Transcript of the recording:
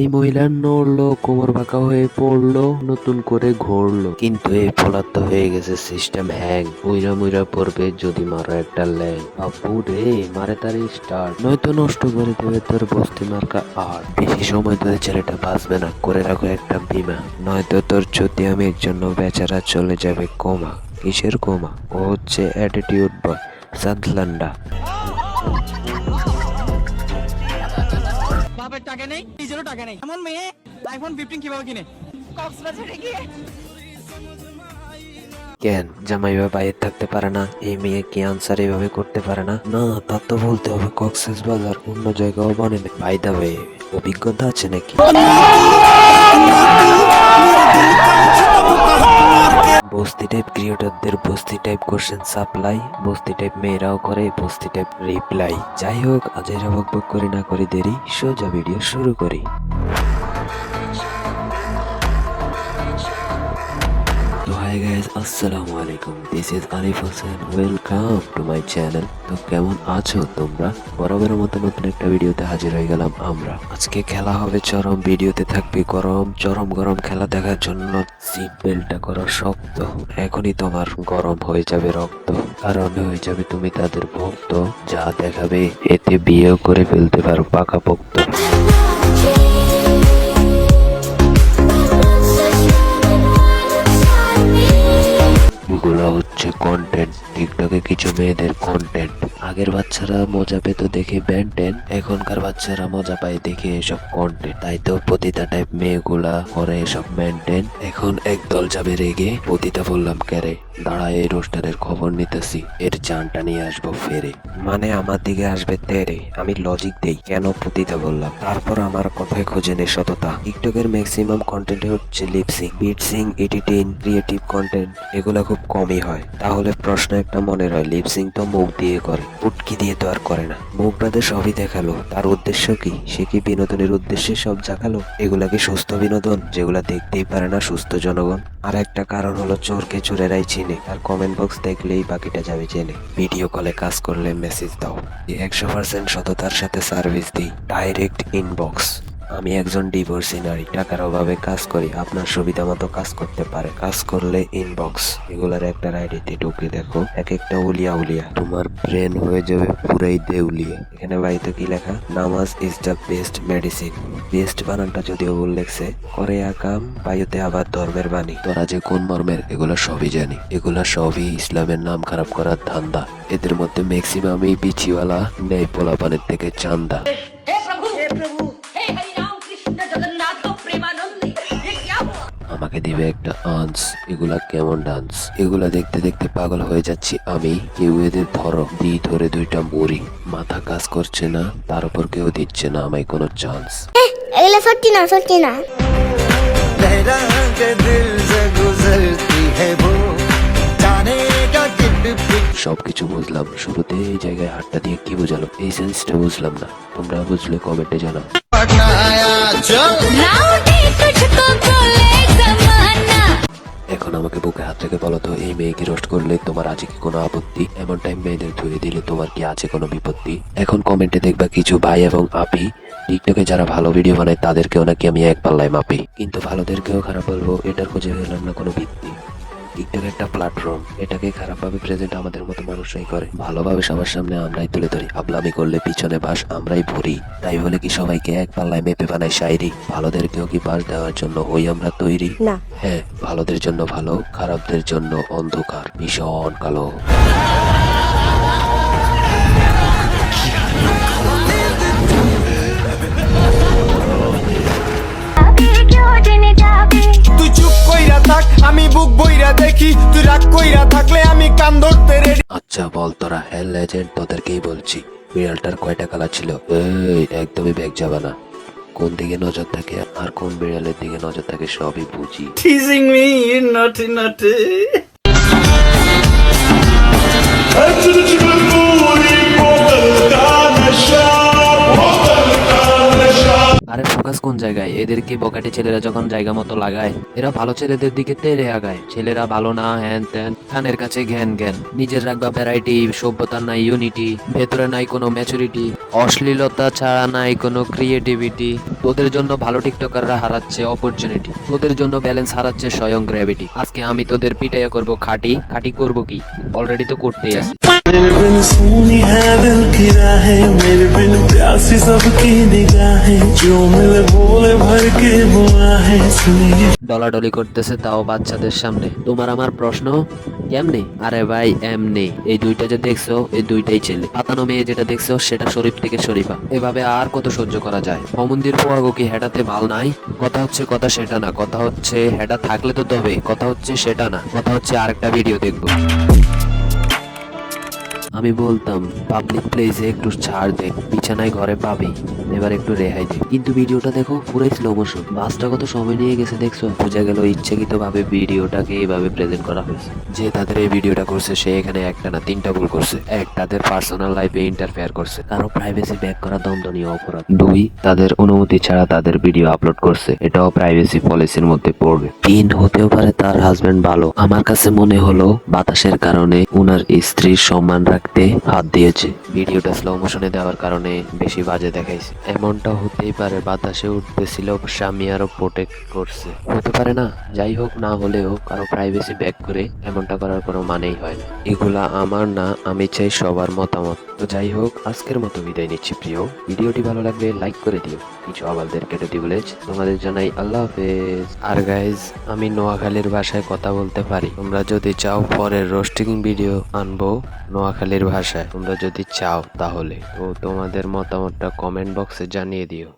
এই মহিলা নড়লো, কোমর বাঁকা হয়ে পড়লো, নতুন করে ঘুরলো। কিন্তু এই ফলার তো হয়ে গেছে সিস্টেম হ্যাং। মুইরা মুইরা পড়বে যদি মারো একটা ল্যাং। আব্বু রে মারে তার স্টার্ট, নয়তো নষ্ট করে দেবে তোর বস্তি মার্কা আর। বেশি সময় ধরে ছেলেটা বাঁচবে না, করে রাখো একটা বিমা, নয়তো তোর চতিয়ামের জন্য বেচারা চলে যাবে কোমা। কিসের কোমা? ও হচ্ছে অ্যাটিটিউড বয় সাদলান্ডা। বাপের টাকা নেই, নিজেরও টাকা নেই, এমন মেয়ে আইফোন 15 কিভাবে কিনে? কক্সবাজারে গিয়ে। কেন জামাই বাবা বাইরে থাকতে পারে না? এই মেয়ে কি আনসার এভাবে করতে পারে না? না, তার তো বলতে হবে কক্সবাজার অন্য জায়গাও বানে না। বাই দা ওয়ে, অভিজ্ঞতা আছে নাকি? বস্তি টাইপ ক্রিয়েটরদের বস্তি টাইপ কোশ্চেন সাপ্লাই, বস্তি টাইপ মেয়েরাও করে বস্তি টাইপ রিপ্লাই। যাই হোক, আজেরা বকবক করে না করে দেরি, সোজা ভিডিও শুরু করি। তো হাই গাইস, আসসালামু আলাইকুম, this is Arif Hossain, welcome to my channel. তো কেমন আছো তোমরা? বরাবরের মতো নতুন একটা ভিডিওতে হাজির হয়ে গেলাম আমরা। আজকে খেলা হবে চরম, ভিডিওতে থাকবে গরম, চরম গরম খেলা দেখার জন্য সিট বেল্টটা করো শক্ত। এখনই তোমার গরম হয়ে যাবে রক্ত, কারণ হয়ে যাবে তুমি তাদের ভক্ত। যা দেখাবে এতে বিয়েও করে ফেলতে পারো পাকাপোক্ত। এগুলো হচ্ছে কন্টেন্ট, টিকটকে কিছু মেয়েদের কন্টেন্ট। আগের বাচ্চারা মজা পেত দেখে ব্যান্টেন, এখনকার বাচ্চারা মজা পায় দেখে এসব কন্টেন্ট। তাই তো পতিতা টাইপ মেয়েগুলা করে এসব মেনটেন। এখন একদল যাবে রেগে, পতিতা বললাম ক্যারে, দাঁড়ায় এই রোস্টারের খবর নিতেছি, এর জানটা নিয়ে আসবো ফেরে। মানে আমার দিকে আসবে তেরে, আমি লজিক দেই কেন পতিতা বললাম, তারপর আমার কথায় খোঁজে নে সততা। টিকটকের ম্যাক্সিমাম কন্টেন্ট হচ্ছে লিপসিং, বিটসিং, এডিটিং, ক্রিয়েটিভ কন্টেন্ট, এগুলা খুব কমই হয়। তাহলে প্রশ্ন একটা মনে হয়, লিপসিং তো মুখ দিয়ে করে, উটকি দিয়ে তো আর করে না। মুখ বাদে সবই দেখালো, তার উদ্দেশ্য কি? সে কি বিনোদনের উদ্দেশ্যে সব দেখালো? এগুলা কি সুস্থ বিনোদন যেগুলা দেখতেই পারে না সুস্থ জনগণ? আর একটা কারণ হলো চোরকে চোরেরাই চিনে, আর কমেন্ট বক্স দেখলেই বাকিটা যাবে জেনে। ভিডিও কলে কাজ করলে মেসেজ দাও, 100% সততার সাথে সার্ভিস দিই, ডাইরেক্ট ইনবক্স। আমি একজন ডিভোর্সি নারী, টাকার অভাবে কাজ করি, আপনার সুবিধা মতো কাজ করতে পারে, কাজ করলে ইনবক্স। এগুলার একটা আইডিতে ঢুকে দেখো, এক একটা উলিয়া উলিয়া, তোমার ব্রেন হয়ে যাবে পুরাই দেউলিয়ে। এখানে বাড়িতে কি লেখা? নামাজ is the best medicine. Best বানানটা যদিও ভুল লেখছে, করে আকাম বায়ুতে আবার ধর্মের বাণী। তোরা যে কোন মর্মের এগুলা সবই জানি, এগুলা সবই ইসলামের নাম খারাপ করার ধান্দা। এদের মধ্যে ম্যাক্সিমামই বিচিওয়ালা, নেই পোলাপানের থেকে চান্দা। আমাকে দিবে একটা আন্স, এগুলা কেমন ডান্স? এগুলা দেখতে দেখতে পাগল হয়ে যাচ্ছি আমি। কেউ এদের ধরো, দি ধরে দুইটা মুড়ি, মাথা কাজ করছে না, তার উপর কেউ দিচ্ছে না আমায় কোনো চান্স। এগুলো সত্যি না, সত্যি না। সবকিছু বুঝলাম, শুরুতে এই জায়গায় হাতটা দিয়ে কি বোঝালো এই সেন্সটা বুঝলাম না। তোমরা বুঝলে কমেন্টে জানাও। এখন আমাকে বুকে হাত রেখে বলো তো, এই মেয়েকে রোস্ট করলে তোমার আছে কি কোনো আপত্তি? এমন টাইম মেয়েদের ধুয়ে দিলে তোমার কি আছে কোনো বিপত্তি? এখন কমেন্টে দেখবা কিছু ভাই এবং আপি, টিকটকে যারা ভালো ভিডিও বানায় তাদেরকেও নাকি আমি এক পাল্লায় মাপি, কিন্তু ভালোদেরকেও খারাপ বলবো, এটার খুঁজে পেলাম না কোনো ভিত্তি। টিকটক একটা প্ল্যাটফর্ম, এটাকে খারাপভাবে প্রেজেন্ট আমাদের মতো মানুষরাই করে, ভালোভাবে সবার সামনে আমরাই তুলে ধরি, আবলামি করলে পিছনে বাস আমরাই ভরি। তাই বলে কি সবাইকে এক পাল্লায় মেপে বানাই শায়রি? ভালোদেরকেও কি বাস দেওয়ার জন্য হই আমরা তৈরি? না। হ্যাঁ, ভালোদের জন্য ভালো, খারাপদের জন্য অন্ধকার, ভীষণ কালো। তুই চুপ কইরা থাক, আমি বুক বইরা দেখি, তুই রাগ কইরা থাকলে আমি কান ধরতে রেডি। আচ্ছা বল তোরা হেল লেজেন্ড, তোদেরকেই বলছি, বিড়ালটার কয়টা কালার ছিল? এই একদমই ব্যাগ যাবে না, কোন দিকে নজর থাকে আর কোন বিড়ালের দিকে নজর থাকে সবই বুঝি। Teasing me, naughty naughty. আরে ফোকাস কোন কোন জায়গায়? এদেরকে বকাটে ছেলেরা যখন জায়গা মতো লাগায়, এরা ভালো ছেলেদের দিকে তেড়ে আগায়। ছেলেরা ভালো না, হ্যান ত্যান, কানের কাছে জ্ঞান জ্ঞান, নিজের রাখবা ভ্যারাইটি, সভ্যতার নাই ইউনিটি, ভেতরে নাই কোনো ম্যাচুরিটি, অশ্লীলতা ছাড়া নাই কোনো ক্রিয়েটিভিটি। তোদের জন্য ভালো টিকটকাররা হারাচ্ছে অপরচুনিটি, তোদের জন্য ব্যালেন্স হারাচ্ছে স্বয়ং গ্র্যাভিটি। আজকে আমি তোদের পিটাইয়া করব খাটি খাটি, করব কি অলরেডি তো করতেই আছি। मेरे बिन सुनी है दिल की राहें, मेरे बिन प्यासी सबकी निगाहें, जो मिले बोले भर के वो आहें सुनिए। ডলাডলি করতেছে তাও বাচ্চাদের সামনে। তোমার আমার প্রশ্ন, কেমনে? আরে ভাই এমনি। এই দুইটা যে দেখছো, এই দুইটাই ছেলে। পাতানো মেয়ে যেটা দেখছো সেটা শরীফ থেকে শরীফা। এভাবে আর কত সহ্য করা যায়? মমন্দির পোয়াগো কি হেডাতে ভাল নাই? কথা হচ্ছে কথা সেটা না, কথা হচ্ছে হেডা থাকলে তো তবে, কথা হচ্ছে সেটা না, কথা হচ্ছে আরেকটা ভিডিও দেখবো। আমি বলতাম পাবলিক প্লেসে একটু ছাড় দে, বিছানায় ঘরে পাবি, এবার একটু রেহাই দে। কিন্তু ভিডিওটা দেখো পুরোই স্লো মোশন, বাসটা কত সময় নিয়ে গেছে দেখছো? বোঝা গেল ইচ্ছাকৃত ভাবে ভিডিওটাকে এইভাবে প্রেজেন্ট করা হয়েছে। যে তাদের এই ভিডিওটা করছে সে এখানে একটা না তিনটা ভুল করছে। এক, তাদের পার্সোনাল লাইফে ইন্টারফেয়ার করছে, কারো প্রাইভেসি ব্যাক করা দণ্ডনীয় অপরাধ। দুই, তাদের অনুমতি ছাড়া তাদের ভিডিও আপলোড করছে, এটাও প্রাইভেসি পলিসির মধ্যে পড়বে। তিন, হতেও পারে তার হাজবেন্ড ভালো, আমার কাছে মনে হলো বাতাসের কারণে উনার স্ত্রীর সম্মান রাখতে হাত দিয়েছে। ভিডিওটা স্লো মোশনে দেওয়ার কারণে বেশি বাজে দেখাইছে। এমনটা হতেই পারে বাতাসে উঠতেছিল, স্বামী আরো প্রোটেক্ট করছে, হতে পারে না? যাই হোক, না হলেও কারো প্রাইভেসি ব্যাক করে এমনটা করার কোনো মানেই হয় না। এগুলা আমার না, আমি চাই সবার মতামত। তো যাই হোক, আজকের মতো বিদায় নিচ্ছি প্রিয়। ভিডিওটি ভালো লাগলে লাইক করে দিও, কিছু আবালদের কেটে দিবলে তোমাদের জানাই আল্লাহ হাফেজ। আর গাইজ, আমি নোয়াখালীর ভাষায় কথা বলতে পারি, তোমরা যদি চাও পরের রোস্টিং ভিডিও আনবো নোয়াখালীর ভাষায়, তোমরা যদি চাও তাহলে। তো তোমাদের মতামতটা কমেন্ট বক্সে জানিয়ে দিও।